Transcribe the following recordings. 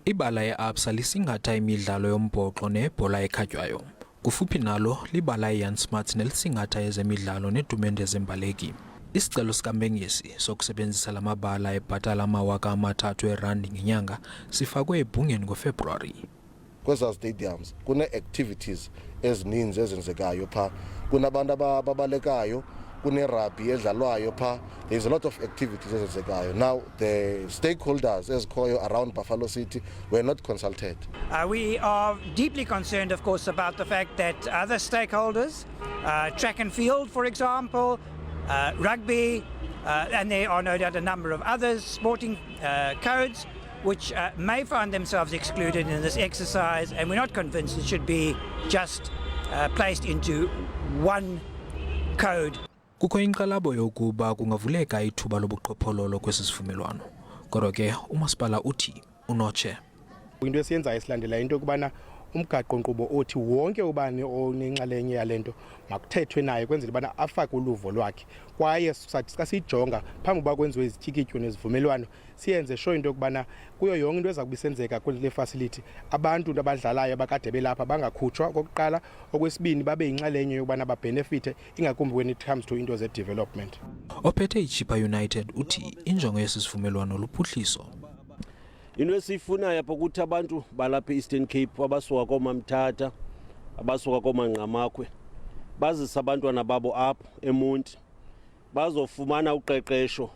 Ibala ye-Absa lisingatha imidlalo yombhoxo nebhola ekhatywayo. Kufuphi nalo libala iJan Smuts nelisingatha ezemidlalo netumente zembaleki. Isicelo sikaMbengisi sokusebenzisa lamabala ebhatala R3,000 ngenyanga sifakwe ebhungeni ngoFebruwari. Kweza stadiums kune-activities ezininzi ezenzekayo pha, kunabantu ababalekayo, kune-rugby edlalwayo pha. There's a lot of activities ezenzekayo. Now the stakeholders ezikhoyo around Buffalo City were not consulted. We are deeply concerned, of course, about the fact that other stakeholders, track and field, for example, rugby, and there are no doubt a number of others, sporting codes, which may find themselves excluded in this exercise, and we're not convinced it should be just placed into one code. Kukho inkxalabo yokuba kungavuleka ithuba lobuqhophololo kwesi sivumelwano. Kodwa ke umasipala uthi unotshe. Into esiyenzayo isilandela into yokubana umgaqo-nkqubo othi wonke ubani onenxalenye yalento makuthethwe naye kwenzela ubana afake uluvo lwakhe, kwaye sathi xa siyijonga phambi kokuba kwenziwe izityikityo nezivumelwano siyenze sure into yokubana kuyo yonke into eza kuba isenzeka kule facility abantu abadlalayo abakade belapha bangakhutshwa. Okokuqala, okwesibini babe yinxalenye yokubana babhenefithe, ingakumbi when it comes to into ze-development. Ophethe iChippa United uthi injongo yesi sivumelwano luphuhliso. Into esiyifunayo apha ukuthi abantu balapha e-Eastern Cape abasuka koMamthatha, abasuka koManqamakwe bazisa abantwana babo apha eMonti bazofumana uqeqesho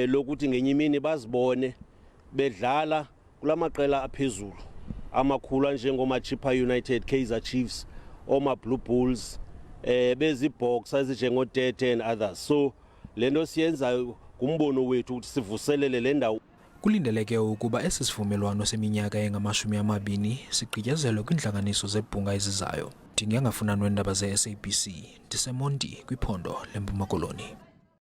lokuthi ngenye imini bazibone bedlala kulamaqela aphezulu amakhulu anjengomaChippa United, Kaizer Chiefs, Blue Bulls, beziBoxers ezinjengoTete and others. So lento siyenzayo ngumbono wethu ukuthi sivuselele le ndawo. Kulindeleke ukuba esi sivumelwano seminyaka engama-20 sigqityezelwe kwiintlanganiso zebhunga ezizayo. Ndingangafuna nweendaba ze-SABC, ndiseMonti kwiphondo leMpuma Koloni.